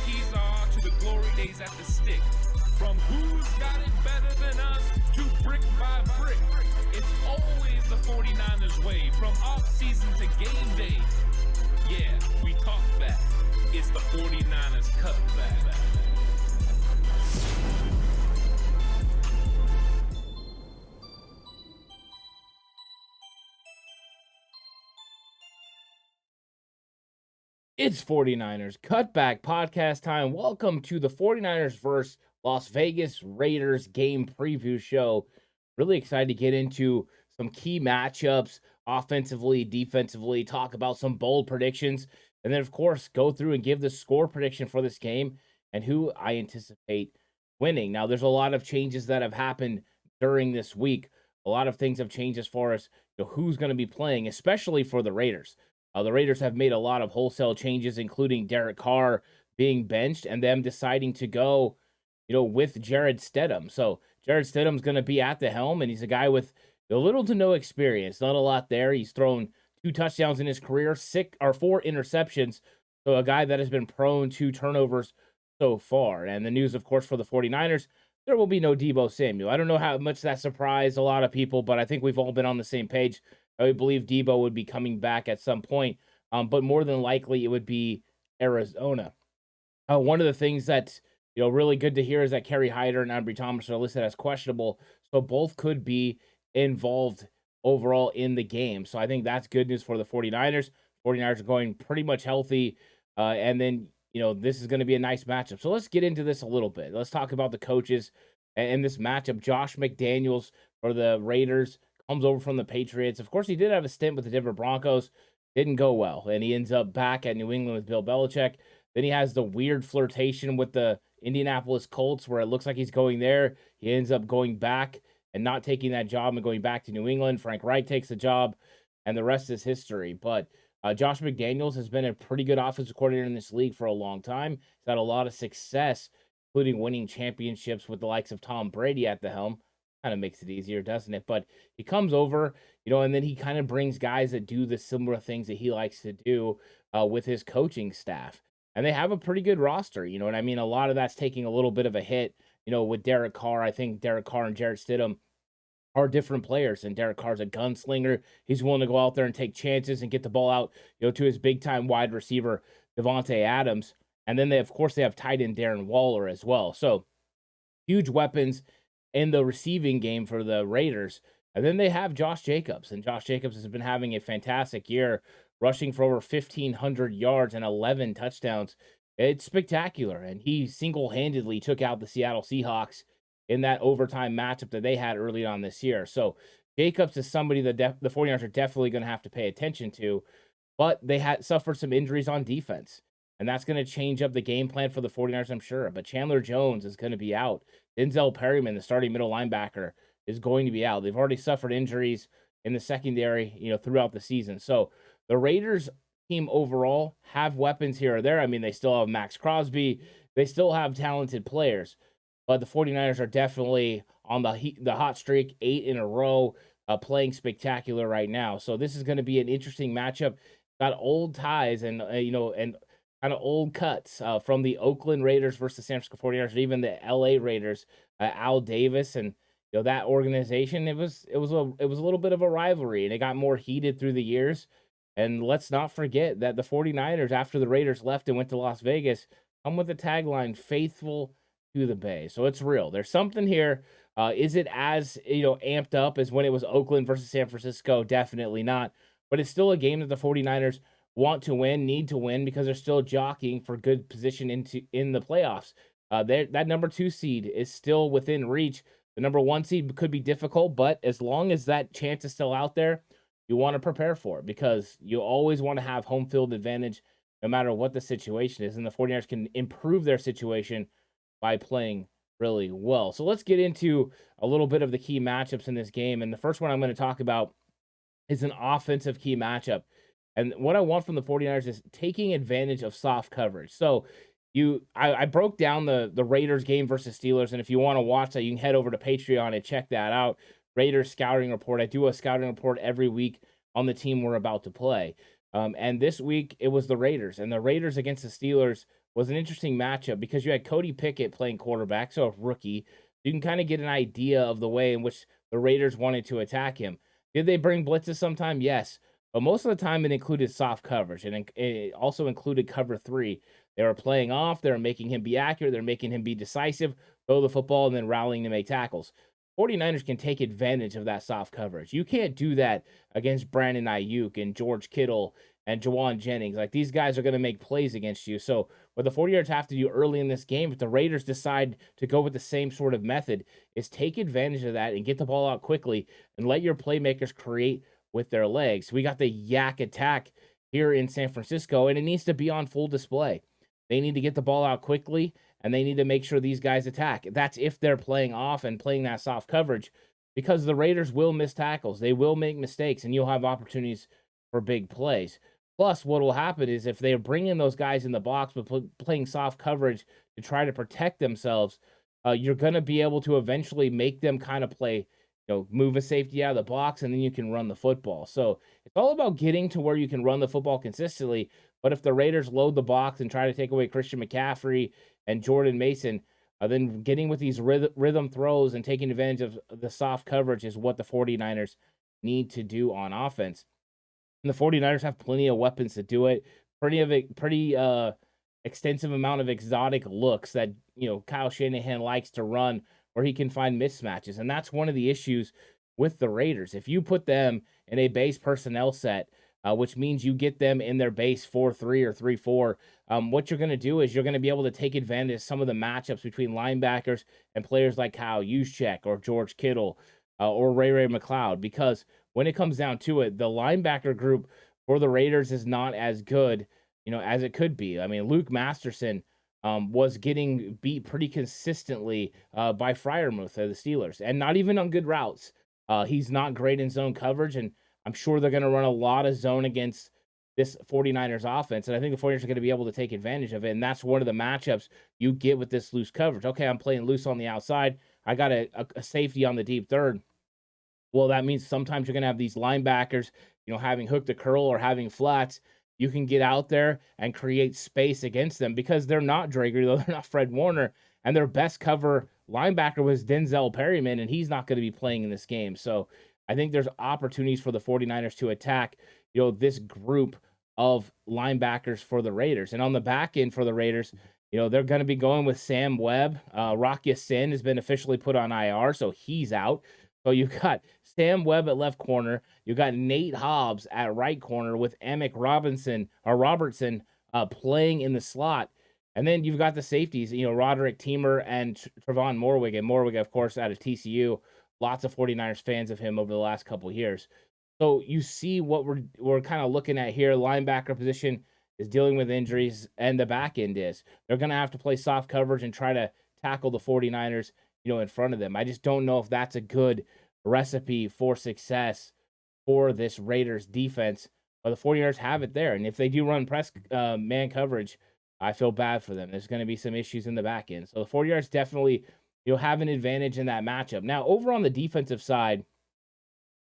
keys are to the glory days at the stick. From who's got it better than us to brick by brick. It's always the 49ers way, from off-season to game day. Yeah, we talk back. It's the 49ers Cutback. It's 49ers Cutback Podcast time. Welcome to the 49ers vs. Las Vegas Raiders game preview show. Really excited to get into some key matchups, offensively, defensively, talk about some bold predictions, and then, of course, go through and give the score prediction for this game and who I anticipate winning. Now, there's a lot of changes that have happened during this week. A lot of things have changed as far as who's going to be playing, especially for the Raiders. The Raiders have made a lot of wholesale changes, including Derek Carr being benched and them deciding to go, with Jared Stidham. So Jared Stidham's going to be at the helm, and he's a guy with little to no experience. Not a lot there. He's thrown 2 touchdowns in his career, 4 interceptions. So a guy that has been prone to turnovers so far. And the news, of course, for the 49ers, there will be no Deebo Samuel. I don't know how much that surprised a lot of people, but I think we've all been on the same page. I would believe Deebo would be coming back at some point, but more than likely it would be Arizona. One of the things that's really good to hear is that Kerry Hyder and Ambry Thomas are listed as questionable, so both could be involved overall in the game. So I think that's good news for the 49ers. 49ers are going pretty much healthy, and then this is going to be a nice matchup. So let's get into this a little bit. Let's talk about the coaches and this matchup. Josh McDaniels for the Raiders comes over from the Patriots. Of course, he did have a stint with the Denver Broncos. Didn't go well, and he ends up back at New England with Bill Belichick. Then he has the weird flirtation with the Indianapolis Colts where it looks like he's going there. He ends up going back and not taking that job and going back to New England. Frank Reich takes the job, and the rest is history. But Josh McDaniels has been a pretty good offensive coordinator in this league for a long time. He's had a lot of success, including winning championships with the likes of Tom Brady at the helm. Kind of makes it easier, doesn't it? But he comes over, and then he kind of brings guys that do the similar things that he likes to do with his coaching staff. And they have a pretty good roster, you know what I mean? A lot of that's taking a little bit of a hit, with Derek Carr. I think Derek Carr and Jarrett Stidham are different players, and Derek Carr's a gunslinger. He's willing to go out there and take chances and get the ball out, to his big-time wide receiver, Devontae Adams. And then, of course, they have tight end Darren Waller as well. So, huge weapons in the receiving game for the Raiders. And then they have Josh Jacobs, and Josh Jacobs has been having a fantastic year, rushing for over 1,500 yards and 11 touchdowns. It's spectacular, and he single-handedly took out the Seattle Seahawks in that overtime matchup that they had early on this year. So Jacobs is somebody that the 49ers are definitely going to have to pay attention to, but they had suffered some injuries on defense. And that's going to change up the game plan for the 49ers, I'm sure. But Chandler Jones is going to be out. Denzel Perryman, the starting middle linebacker, is going to be out. They've already suffered injuries in the secondary, throughout the season. So the Raiders team overall have weapons here or there. I mean, they still have Max Crosby. They still have talented players. But the 49ers are definitely on the hot streak, 8 in a row, playing spectacular right now. So this is going to be an interesting matchup. Got old ties and kind of old cuts from the Oakland Raiders versus the San Francisco 49ers, and even the LA Raiders, Al Davis and that organization. It was a little bit of a rivalry, and it got more heated through the years. And let's not forget that the 49ers, after the Raiders left and went to Las Vegas, come with the tagline "Faithful to the Bay." So it's real. There's something here. Is it as amped up as when it was Oakland versus San Francisco? Definitely not. But it's still a game that the 49ers want to win, need to win, because they're still jockeying for good position in the playoffs. That number 2 seed is still within reach. The number 1 seed could be difficult, but as long as that chance is still out there, you want to prepare for it, because you always want to have home field advantage no matter what the situation is. And the 49ers can improve their situation by playing really well. So let's get into a little bit of the key matchups in this game. And the first one I'm going to talk about is an offensive key matchup. And what I want from the 49ers is taking advantage of soft coverage. So I broke down the Raiders game versus Steelers, and if you want to watch that, you can head over to Patreon and check that out. Raiders scouting report. I do a scouting report every week on the team we're about to play. And this week it was the Raiders, and the Raiders against the Steelers was an interesting matchup because you had Cody Pickett playing quarterback, so a rookie. You can kind of get an idea of the way in which the Raiders wanted to attack him. Did they bring blitzes sometime? Yes. But most of the time, it included soft coverage, and it also included cover three. They were playing off, they were making him be accurate, they're making him be decisive, throw the football, and then rallying to make tackles. 49ers can take advantage of that soft coverage. You can't do that against Brandon Ayuk and George Kittle and Jawan Jennings. Like, these guys are going to make plays against you. So what the 49ers have to do early in this game, if the Raiders decide to go with the same sort of method, is take advantage of that and get the ball out quickly and let your playmakers create with their legs. We got the yak attack here in San Francisco, and it needs to be on full display. They need to get the ball out quickly, and they need to make sure these guys attack. That's if they're playing off and playing that soft coverage, because the Raiders will miss tackles. They will make mistakes, and you'll have opportunities for big plays. Plus, what will happen is if they're bringing those guys in the box but playing soft coverage to try to protect themselves, you're going to be able to eventually make them kind of play, move a safety out of the box, and then you can run the football. So it's all about getting to where you can run the football consistently. But if the Raiders load the box and try to take away Christian McCaffrey and Jordan Mason, then getting with these rhythm throws and taking advantage of the soft coverage is what the 49ers need to do on offense. And the 49ers have plenty of weapons to do it. Pretty extensive amount of exotic looks that, Kyle Shanahan likes to run where he can find mismatches. And that's one of the issues with the Raiders. If you put them in a base personnel set, which means you get them in their base 4-3 or 3-4. What you're going to do is you're going to be able to take advantage of some of the matchups between linebackers and players like Kyle Juszczyk or George Kittle or Ray McLeod, because when it comes down to it, the linebacker group for the Raiders is not as good, as it could be. I mean, Luke Masterson was getting beat pretty consistently by Freiermuth of the Steelers, and not even on good routes. He's not great in zone coverage, and I'm sure they're going to run a lot of zone against this 49ers offense, and I think the 49ers are going to be able to take advantage of it, and that's one of the matchups you get with this loose coverage. Okay, I'm playing loose on the outside. I got a safety on the deep third. Well, that means sometimes you're going to have these linebackers, having hook to curl or having flats. You can get out there and create space against them because they're not Drager, though they're not Fred Warner, and their best cover linebacker was Denzel Perryman, and he's not going to be playing in this game. So I think there's opportunities for the 49ers to attack, this group of linebackers for the Raiders. And on the back end for the Raiders, they're going to be going with Sam Webb. Rock Ya-Sin has been officially put on IR, so he's out. So you've got Sam Webb at left corner. You've got Nate Hobbs at right corner with Emick Robertson playing in the slot. And then you've got the safeties, Roderick Teamer and Trevon Morwig. And Morwig, of course, out of TCU. Lots of 49ers fans of him over the last couple of years. So you see what we're kind of looking at here. Linebacker position is dealing with injuries, and the back end is. They're going to have to play soft coverage and try to tackle the 49ers, in front of them. I just don't know if that's a good recipe for success for this Raiders defense. But the 49ers have it there. And if they do run press man coverage, I feel bad for them. There's going to be some issues in the back end. So the 49ers definitely have an advantage in that matchup. Now, over on the defensive side,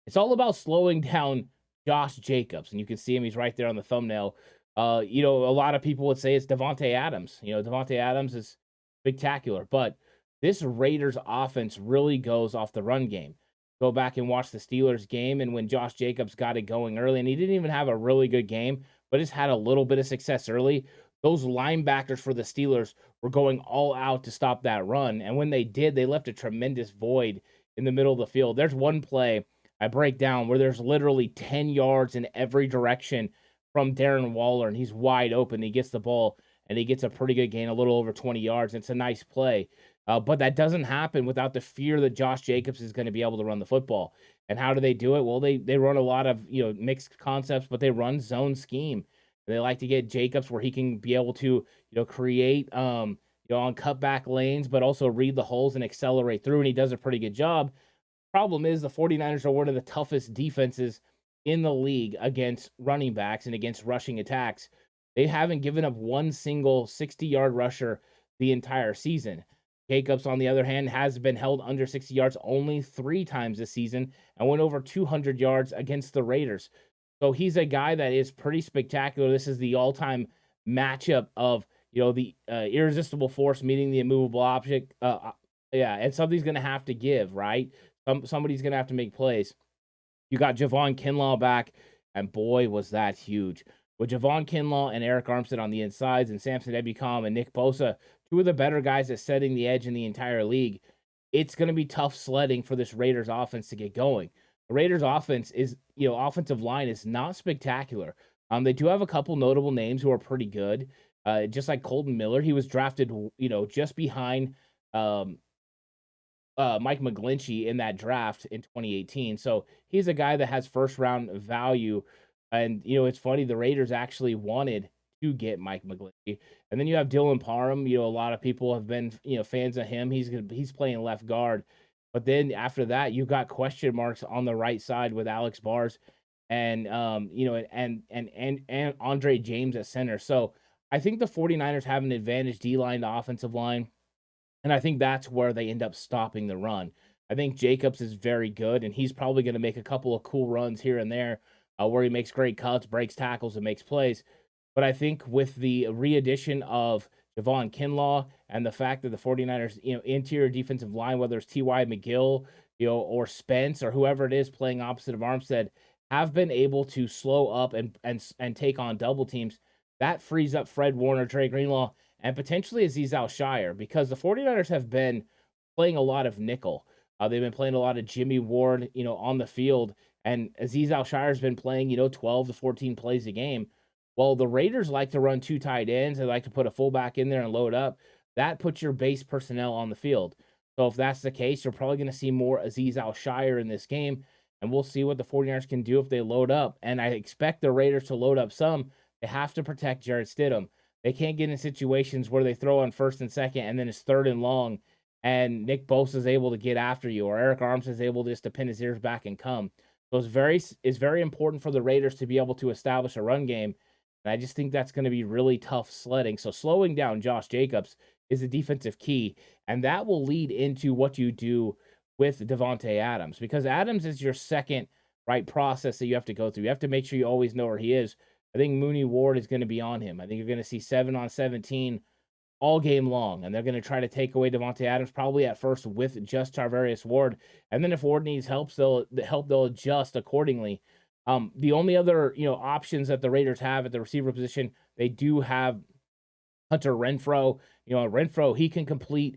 it's all about slowing down Josh Jacobs. And you can see him. He's right there on the thumbnail. A lot of people would say it's Davante Adams. Davante Adams is spectacular. But this Raiders offense really goes off the run game. Go back and watch the Steelers game, and when Josh Jacobs got it going early, and he didn't even have a really good game, but just had a little bit of success early, those linebackers for the Steelers were going all out to stop that run. And when they did, they left a tremendous void in the middle of the field. There's one play I break down where there's literally 10 yards in every direction from Darren Waller, and he's wide open. He gets the ball, and he gets a pretty good gain, a little over 20 yards. It's a nice play. But that doesn't happen without the fear that Josh Jacobs is going to be able to run the football. And how do they do it? Well, they run a lot of mixed concepts, but they run zone scheme. They like to get Jacobs where he can be able to create on cutback lanes, but also read the holes and accelerate through. And he does a pretty good job. Problem is the 49ers are one of the toughest defenses in the league against running backs and against rushing attacks. They haven't given up one single 60-yard rusher the entire season. Jacobs, on the other hand, has been held under 60 yards only 3 times this season and went over 200 yards against the Raiders. So he's a guy that is pretty spectacular. This is the all-time matchup of the irresistible force meeting the immovable object. Yeah, and somebody's going to have to give, right? Somebody's going to have to make plays. You got Javon Kinlaw back, and boy, was that huge. With Javon Kinlaw and Eric Armstead on the insides and Samson Ebukam and Nick Bosa, two of the better guys at setting the edge in the entire league, it's going to be tough sledding for this Raiders offense to get going. The Raiders offense is, offensive line is not spectacular. They do have a couple notable names who are pretty good. Just like Colton Miller, he was drafted, just behind um, Mike McGlinchey in that draft in 2018. So he's a guy that has first round value. And, it's funny, the Raiders actually wanted to get Mike McGlinchey. And then you have Dylan Parham. A lot of people have been, fans of him. He's playing left guard. But then after that, you've got question marks on the right side with Alex Bars and and Andre James at center. So I think the 49ers have an advantage D-line to offensive line. And I think that's where they end up stopping the run. I think Jacobs is very good, and he's probably going to make a couple of cool runs here and there where he makes great cuts, breaks tackles, and makes plays. But I think with the re-addition of Javon Kinlaw and the fact that the 49ers, interior defensive line, whether it's T.Y. McGill, or Spence or whoever it is playing opposite of Armstead, have been able to slow up and take on double teams, that frees up Fred Warner, Dre Greenlaw, and potentially Azeez Al-Shire, because the 49ers have been playing a lot of nickel. They've been playing a lot of Jimmy Ward, on the field, and Azeez Al-Shire has been playing, 12 to 14 plays a game. Well, the Raiders like to run two tight ends. They like to put a fullback in there and load up. That puts your base personnel on the field. So if that's the case, you're probably going to see more Azeez Al-Shire in this game, and we'll see what the 49ers can do if they load up. And I expect the Raiders to load up some. They have to protect Jarrett Stidham. They can't get in situations where they throw on first and second and then it's third and long and Nick Bosa is able to get after you, or Eric Armstead is able just to pin his ears back and come. So it's very important for the Raiders to be able to establish a run game. And I just think that's going to be really tough sledding. So slowing down Josh Jacobs is a defensive key. And that will lead into what you do with Davante Adams, because Adams is your second process that you have to go through. You have to make sure you always know where he is. I think Mooney Ward is going to be on him. I think you're going to see 7 on 17 all game long, and they're going to try to take away Davante Adams probably at first with just Tarvarius Ward, and then if Ward needs help, they'll adjust accordingly. The only other options that the Raiders have at the receiver position, they do have Hunter Renfrow. Renfrow, he can complete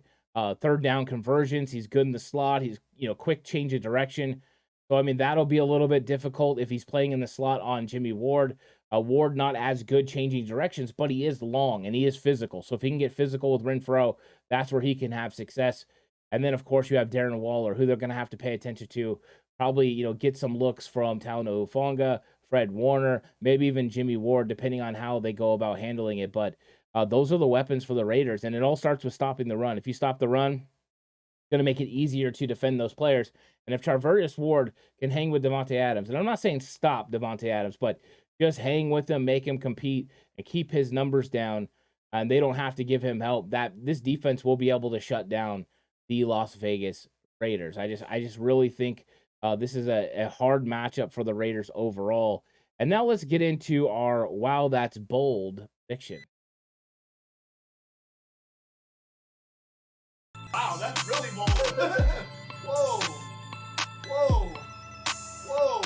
third down conversions. He's good in the slot. He's quick change of direction. So I mean that'll be a little bit difficult if he's playing in the slot on Jimmy Ward. Ward not as good changing directions, but he is long and he is physical. So if he can get physical with Renfrow, that's where he can have success. And then, of course, you have Darren Waller, who they're going to have to pay attention to. Probably, get some looks from Talanoa Hufanga, Fred Warner, maybe even Jimmy Ward, depending on how they go about handling it. But those are the weapons for the Raiders. And it all starts with stopping the run. If you stop the run, going to make it easier to defend those players. And if Tarvarius Ward can hang with Davante Adams, and I'm not saying stop Davante Adams, but just hang with him, make him compete, and keep his numbers down, and they don't have to give him help, that this defense will be able to shut down the Las Vegas Raiders. I just really think this is a hard matchup for the Raiders overall. And now let's get into our Wow, That's Bold prediction. Wow, that's really bold. Whoa. Whoa. Whoa.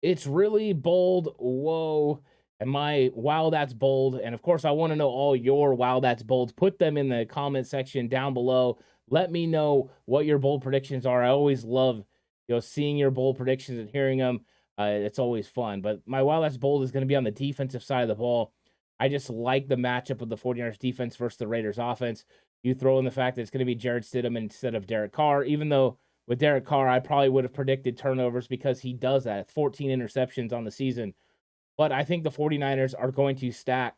It's really bold. Whoa. And my Wow, That's Bold. And of course, I want to know all your Wow, That's Bolds. Put them in the comment section down below. Let me know what your bold predictions are. I always love seeing your bold predictions and hearing them. It's always fun. But my Wow, That's Bold is going to be on the defensive side of the ball. I just like the matchup of the 49ers defense versus the Raiders offense. You throw in the fact that it's going to be Jarrett Stidham instead of Derek Carr, even though with Derek Carr, I probably would have predicted turnovers because he does that. 14 interceptions on the season. But I think the 49ers are going to sack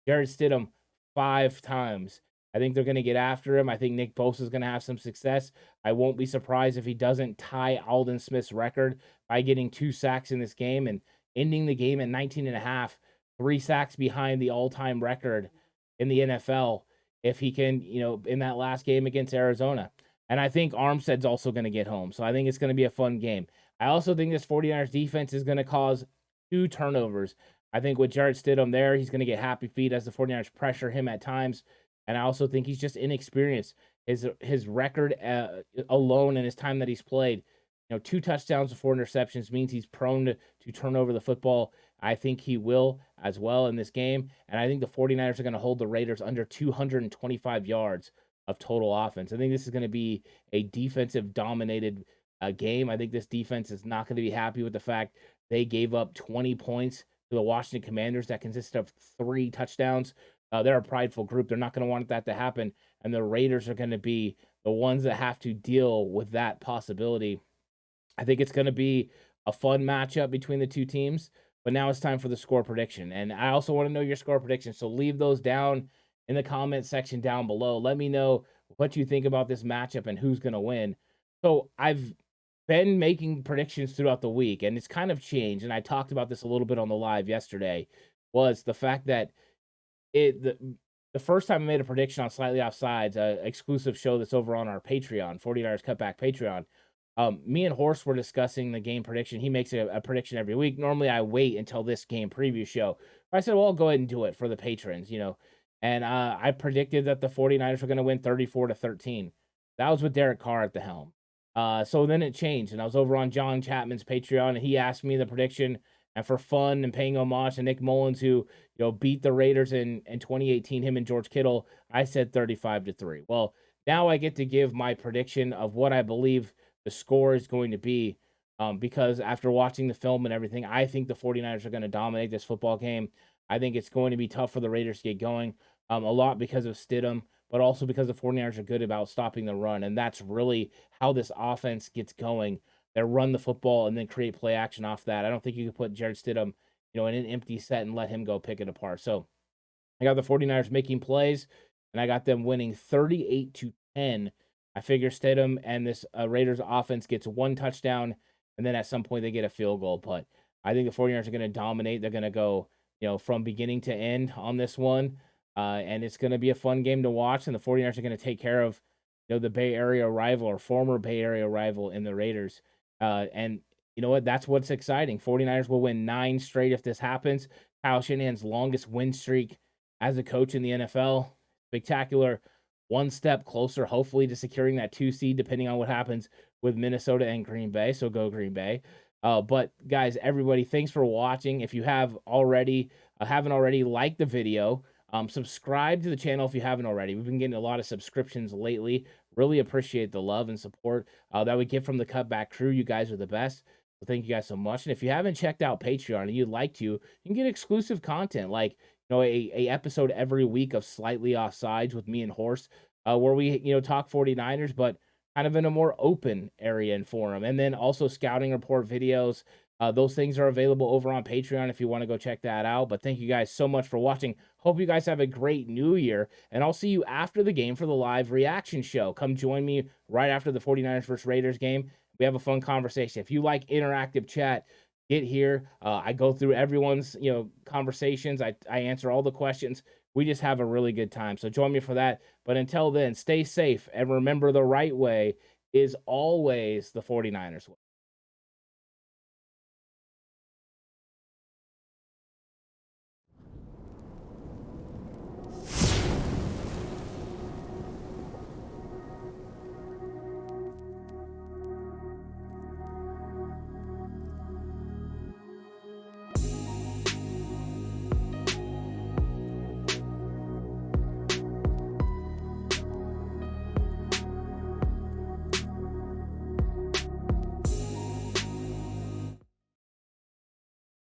Jarrett Stidham 5 times. I think they're going to get after him. I think Nick Bosa is going to have some success. I won't be surprised if he doesn't tie Aldon Smith's record by getting 2 sacks in this game and ending the game at 19.5, 3 sacks behind the all-time record in the NFL if he can, in that last game against Arizona. And I think Armstead's also going to get home. So I think it's going to be a fun game. I also think this 49ers defense is going to cause 2 turnovers. I think with Jarrett Stidham there, he's going to get happy feet as the 49ers pressure him at times. And I also think he's just inexperienced. His record alone in his time that he's played, 2 touchdowns and 4 interceptions means he's prone to turn over the football. I think he will as well in this game. And I think the 49ers are going to hold the Raiders under 225 yards of total offense. I think this is going to be a defensive dominated game. I think this defense is not going to be happy with the fact they gave up 20 points to the Washington Commanders that consisted of 3 touchdowns. They're a prideful group. They're not going to want that to happen. And the Raiders are going to be the ones that have to deal with that possibility. I think it's going to be a fun matchup between the two teams. But now it's time for the score prediction. And I also want to know your score prediction. So leave those down in the comment section down below. Let me know what you think about this matchup and who's going to win. So I've been making predictions throughout the week, and it's kind of changed. And I talked about this a little bit on the live yesterday, was the fact that the first time I made a prediction on Slightly Offsides, an exclusive show that's over on our Patreon, 49ers Cutback Patreon, me and Horst were discussing the game prediction. He makes a prediction every week. Normally, I wait until this game preview show. I said, well, I'll go ahead and do it for the patrons, And I predicted that the 49ers were going to win 34-13. That was with Derek Carr at the helm. So then it changed, and I was over on John Chapman's Patreon, and he asked me the prediction. And for fun and paying homage to Nick Mullins, who beat the Raiders in 2018, him and George Kittle, I said 35-3. Well, now I get to give my prediction of what I believe the score is going to be, because after watching the film and everything, I think the 49ers are going to dominate this football game. I think it's going to be tough for the Raiders to get going, a lot because of Stidham, but also because the 49ers are good about stopping the run, and that's really how this offense gets going. They run the football and then create play action off that. I don't think you can put Jarrett Stidham, in an empty set and let him go pick it apart. So I got the 49ers making plays, and I got them winning 38-10. I figure Stidham and this Raiders offense gets 1 touchdown, and then at some point they get a field goal. But I think the 49ers are going to dominate. They're going to go, from beginning to end on this one. And it's going to be a fun game to watch, and the 49ers are going to take care of, the Bay Area rival or former Bay Area rival in the Raiders. And you know what? That's what's exciting. 49ers will win 9 straight if this happens. Kyle Shanahan's longest win streak as a coach in the NFL. Spectacular. 1 step closer, hopefully, to securing that 2 seed, depending on what happens with Minnesota and Green Bay. So go Green Bay. But guys, everybody, thanks for watching. If you haven't already, like the video. Subscribe to the channel if you haven't already. We've been getting a lot of subscriptions lately. Really appreciate the love and support that we get from the Cutback crew. You guys are the best. So thank you guys so much. And if you haven't checked out Patreon and you'd like to, you can get exclusive content like a episode every week of Slightly Offsides with me and Horst, where we talk 49ers, but kind of in a more open area and forum. And then also scouting report videos. Those things are available over on Patreon if you want to go check that out. But thank you guys so much for watching. Hope you guys have a great new year. And I'll see you after the game for the live reaction show. Come join me right after the 49ers versus Raiders game. We have a fun conversation. If you like interactive chat, get here. I go through everyone's conversations. I answer all the questions. We just have a really good time. So join me for that. But until then, stay safe. And remember, the right way is always the 49ers way.